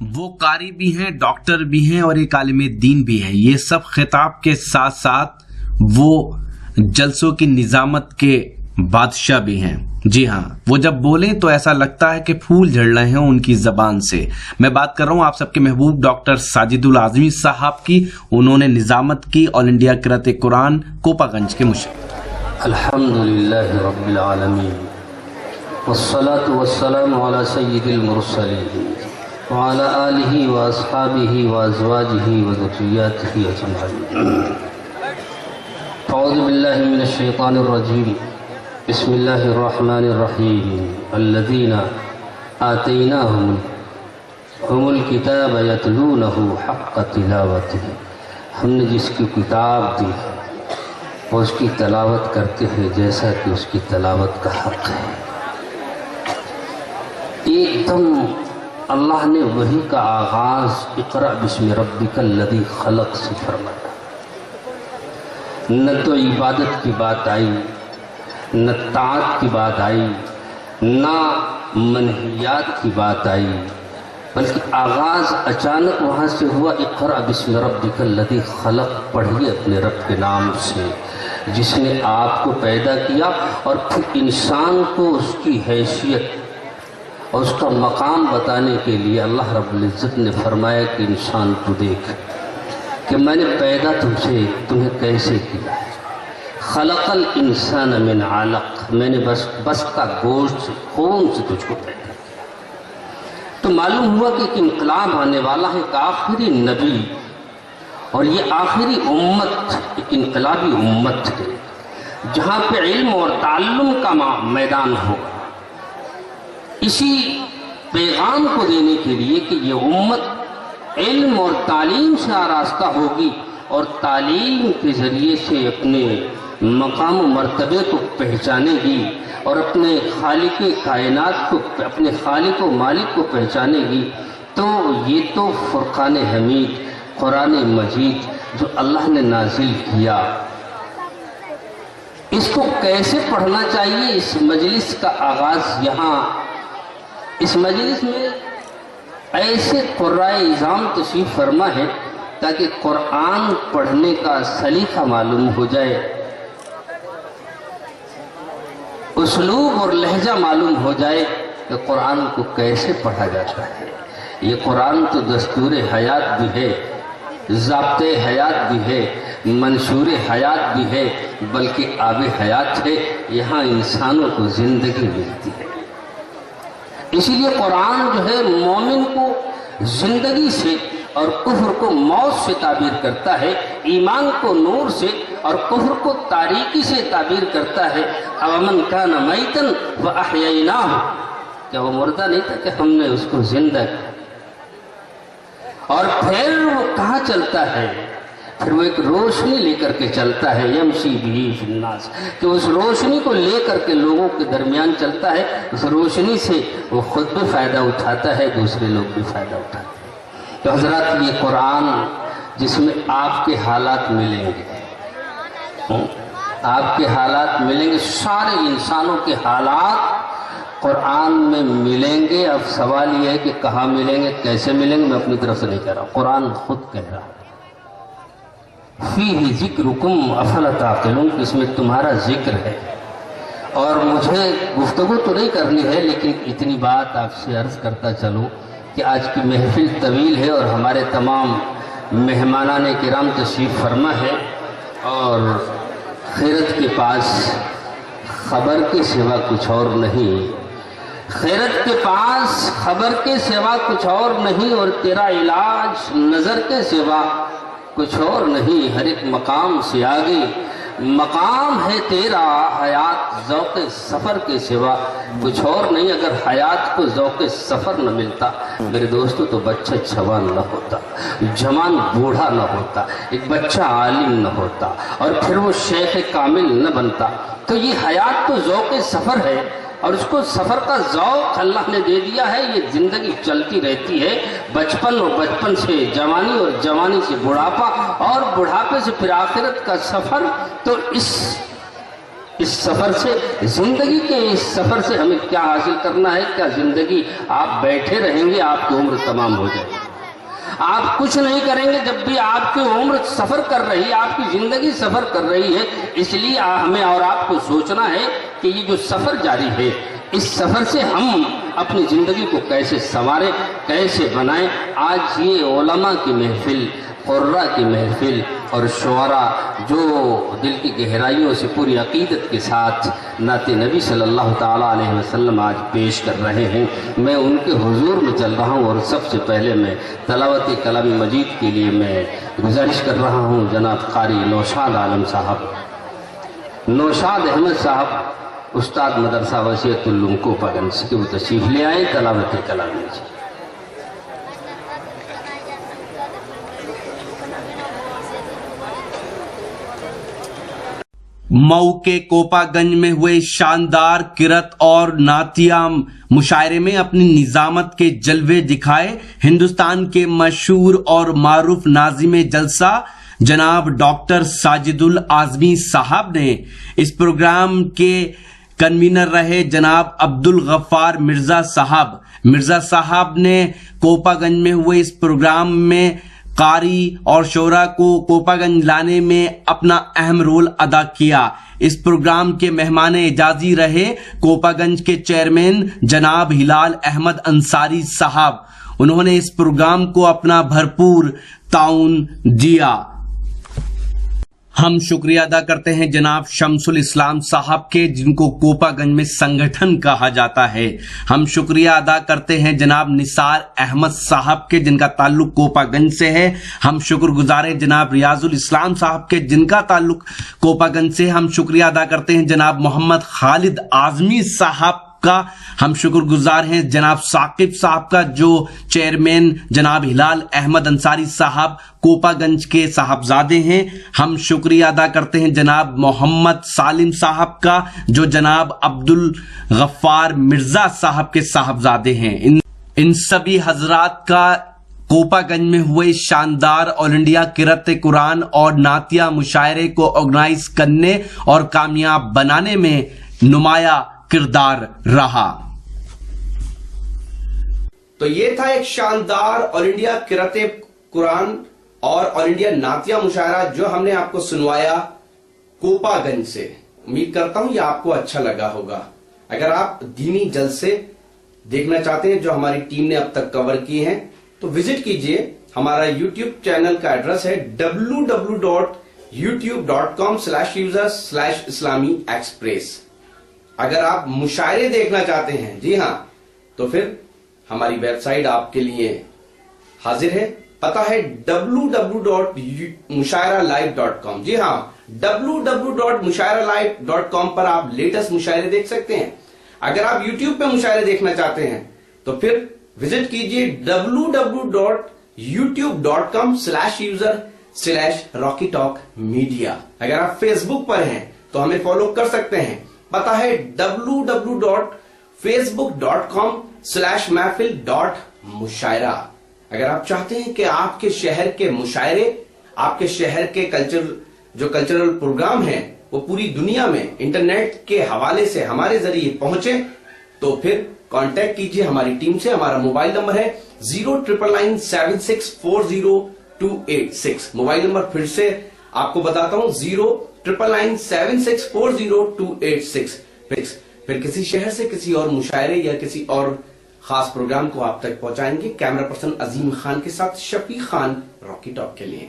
وہ قاری بھی ہیں، ڈاکٹر بھی ہیں اور ایک عالم دین بھی ہیں۔ یہ سب خطاب کے ساتھ ساتھ وہ جلسوں کی نظامت کے بادشاہ بھی ہیں۔ جی ہاں، وہ جب بولیں تو ایسا لگتا ہے کہ پھول جھڑ رہے ہیں ان کی زبان سے۔ میں بات کر رہا ہوں آپ سب کے محبوب ڈاکٹر ساجد الاعظمی صاحب کی۔ انہوں نے نظامت کی آل انڈیا قرأت قرآن کوپا گنج کے مشرف۔ الحمدللہ رب العالمین والصلاة والسلام علی سید المرسلین وعلى آلہ واصحابہ وازواجہ وذریاتہ اجمعین۔ اعوذ باللہ من الشیطان الرجیم، بسم اللہ الرحمن الرحیم۔ الذین آتیناہم الکتاب یتلونہ حق تلاوتہ، ہم نے جس کی کتاب دی ہے وہ اس کی تلاوت کرتے ہیں جیسا کہ اس کی تلاوت کا حق ہے۔ ایک دم اللہ نے وحی کا آغاز اقرأ بسم ربک الذی خلق سے فرمایا۔ نہ تو عبادت کی بات آئی، نہ طاعت کی بات آئی، نہ منہیات کی بات آئی، بلکہ آغاز اچانک وہاں سے ہوا، اقرأ بسم ربک الذی خلق، پڑھیے اپنے رب کے نام سے جس نے آپ کو پیدا کیا۔ اور پھر انسان کو اس کی حیثیت اور اس کا مقام بتانے کے لیے اللہ رب العزت نے فرمایا کہ انسان تو دیکھ کہ میں نے پیدا تمہیں کیسے کیا ہے۔ خلق الانسان من علق، میں نے بس کا گوشت سے، خون سے تجھ کو پیدا کیا۔ تو معلوم ہوا کہ ایک انقلاب آنے والا ہے، ایک آخری نبی اور یہ آخری امت ایک انقلابی امت ہے جہاں پہ علم اور تعلم کا میدان ہوگا۔ اسی پیغام کو دینے کے لیے کہ یہ امت علم اور تعلیم سے آراستہ ہوگی اور تعلیم کے ذریعے سے اپنے مقام و مرتبے کو پہچانے گی اور اپنے خالق کائنات کو، اپنے خالق و مالک کو پہچانے گی۔ تو یہ تو فرقان حمید قرآن مجید جو اللہ نے نازل کیا، اس کو کیسے پڑھنا چاہیے، اس مجلس کا آغاز یہاں اس مجلس میں ایسے قرائے اعظام تشریف فرما ہے تاکہ قرآن پڑھنے کا سلیقہ معلوم ہو جائے، اسلوب اور لہجہ معلوم ہو جائے کہ قرآن کو کیسے پڑھا جاتا ہے۔ یہ قرآن تو دستور حیات بھی ہے، ضابطۂ حیات بھی ہے، منشور حیات بھی ہے، بلکہ آب حیات ہے۔ یہاں انسانوں کو زندگی ملتی ہے۔ اسی لیے قرآن جو ہے مومن کو زندگی سے اور کفر کو موت سے تعبیر کرتا ہے، ایمان کو نور سے اور کفر کو تاریکی سے تعبیر کرتا ہے۔ اومن کان میتا فاحییناہ، کیا وہ مردہ نہیں تھا کہ ہم نے اس کو زندہ کیا؟ اور پھر وہ کہاں چلتا ہے؟ پھر وہ ایک روشنی لے کر کے چلتا ہے، یمشی بہ فی الناس، کہ اس روشنی کو لے کر کے لوگوں کے درمیان چلتا ہے۔ اس روشنی سے وہ خود بھی فائدہ اٹھاتا ہے، دوسرے لوگ بھی فائدہ اٹھاتے ہیں۔ تو حضرات، یہ قرآن جس میں آپ کے حالات ملیں گے، آپ کے حالات ملیں گے، سارے انسانوں کے حالات قرآن میں ملیں گے۔ اب سوال یہ ہے کہ کہاں ملیں گے، کیسے ملیں گے؟ میں اپنی طرف سے نہیں کہہ رہا ہوں، قرآن خود کہہ رہا ہے، فیہ ذکرکم افلا تعقلون، اس میں تمہارا ذکر ہے۔ اور مجھے گفتگو تو نہیں کرنی ہے، لیکن اتنی بات آپ سے عرض کرتا چلوں کہ آج کی محفل طویل ہے اور ہمارے تمام مہمانان کرام تشریف فرما ہے، اور خیرت کے پاس خبر کے سوا کچھ اور نہیں، خیرت کے پاس خبر کے سوا کچھ اور نہیں، اور تیرا علاج نظر کے سوا کچھ اور نہیں۔ ہر ایک مقام سے آگے مقام ہے تیرا، حیات ذوق سفر کے سوا کچھ اور نہیں۔ اگر حیات کو ذوق سفر نہ ملتا میرے دوستو تو بچہ جوان نہ ہوتا، جوان بوڑھا نہ ہوتا، ایک بچہ عالم نہ ہوتا، اور پھر وہ شیخ کامل نہ بنتا۔ تو یہ حیات تو ذوق سفر ہے، اور اس کو سفر کا ذوق اللہ نے دے دیا ہے۔ یہ زندگی چلتی رہتی ہے، بچپن اور بچپن سے جوانی اور جوانی سے بڑھاپا اور بڑھاپے سے پھر آخرت کا سفر۔ تو اس اس سفر سے، زندگی کے اس سفر سے ہمیں کیا حاصل کرنا ہے؟ کیا زندگی آپ بیٹھے رہیں گے آپ کی عمر تمام ہو جائے گی، آپ کچھ نہیں کریں گے جب بھی آپ کی عمر سفر کر رہی ہے، آپ کی زندگی سفر کر رہی ہے. اس لیے ہمیں اور آپ کو سوچنا ہے کہ یہ جو سفر جاری ہے، اس سفر سے ہم اپنی زندگی کو کیسے سنواریں، کیسے بنائیں. آج یہ علماء کی محفل، قراء کی محفل اور شعراء جو دل کی گہرائیوں سے پوری عقیدت کے ساتھ نعت نبی صلی اللہ تعالیٰ علیہ وسلم آج پیش کر رہے ہیں، میں ان کے حضور میں چل رہا ہوں. اور سب سے پہلے میں تلاوت کلام مجید کے لیے میں گزارش کر رہا ہوں جناب قاری نوشاد عالم صاحب، نوشاد احمد صاحب، استاد مدرسہ وسیعت العلوم کوپا گنج سے، کہ وہ تشریف لے آئیں تلاوت کلام مجید. مئو کے کوپا گنج میں ہوئے شاندار قرأت اور نعتیہ مشاعرے میں اپنی نظامت کے جلوے دکھائے ہندوستان کے مشہور اور معروف ناظم جلسہ جناب ڈاکٹر ساجد الاعظمی صاحب نے. اس پروگرام کے کنوینر رہے جناب عبدالغفار مرزا صاحب نے کوپا گنج میں ہوئے اس پروگرام میں قاری اور شعراء کو کوپا گنج لانے میں اپنا اہم رول ادا کیا. اس پروگرام کے مہمان اعزازی رہے کوپا گنج کے چیئرمین جناب ہلال احمد انصاری صاحب. انہوں نے اس پروگرام کو اپنا بھرپور تعاون دیا. ہم شکریہ ادا کرتے ہیں جناب شمس الاسلام صاحب کے، جن کو کوپا گنج میں سنگٹھن کہا جاتا ہے. ہم شکریہ ادا کرتے ہیں جناب نثار احمد صاحب کے، جن کا تعلق کوپا گنج سے ہے. ہم شکر گزار ہیں جناب ریاض الاسلام صاحب کے، جن کا تعلق کوپا گنج سے. ہم شکریہ ادا کرتے ہیں جناب محمد خالد اعظمی صاحب کا. ہم شکر گزار ہیں جناب ثاقب صاحب کا، جو چیئرمین جناب ہلال احمد انصاری صاحب کوپا گنج کے صاحبزادے ہیں. ہم شکریہ ادا کرتے ہیں جناب محمد سالم صاحب کا، جو جناب عبدالغفار مرزا صاحب کے صاحبزادے ہیں. ان سبھی حضرات کا کوپا گنج میں ہوئے شاندار آل انڈیا قرأت قرآن اور نعتیہ مشاعرے کو آرگنائز کرنے اور کامیاب بنانے میں نمایاں کردار رہا. تو یہ تھا ایک شاندار آل انڈیا قرأت قرآن اور آل انڈیا نعتیہ مشاعرہ جو ہم نے آپ کو سنوایا کوپا گنج سے. امید کرتا ہوں یہ آپ کو اچھا لگا ہوگا. اگر آپ دینی جلسے دیکھنا چاہتے ہیں جو ہماری ٹیم نے اب تک کور کیے ہیں تو وزٹ کیجئے. ہمارا یوٹیوب چینل کا ایڈریس ہے www.youtube.com/user/islami-express. اگر آپ مشاعرے دیکھنا چاہتے ہیں، جی ہاں، تو پھر ہماری ویب سائٹ آپ کے لیے حاضر ہے. پتہ ہے www.mushairalive.com. جی ہاں، www.mushairalive.com پر آپ لیٹسٹ مشاعرے دیکھ سکتے ہیں. اگر آپ یوٹیوب پہ مشاعرے دیکھنا چاہتے ہیں تو پھر وزٹ کیجئے www.youtube.com/user/RockyTalkMedia. اگر آپ فیس بک پر ہیں تو ہمیں فالو کر سکتے ہیں. پتہ ہے www.facebook.com/mahfil.mushaira. اگر آپ چاہتے ہیں کہ آپ کے شہر کے مشاعرے، آپ کے شہر کے کلچرل پروگرام ہیں وہ پوری دنیا میں انٹرنیٹ کے حوالے سے ہمارے ذریعے پہنچے، تو پھر کانٹیکٹ کیجئے ہماری ٹیم سے. ہمارا موبائل نمبر ہے 09997640286. موبائل نمبر پھر سے آپ کو بتاتا ہوں 09997640286. پھر کسی شہر سے کسی اور مشاعرے یا کسی اور خاص پروگرام کو آپ تک پہنچائیں گے. کیمرہ پرسن عظیم خان کے ساتھ شفیق خان، راکی ٹاک کے لیے.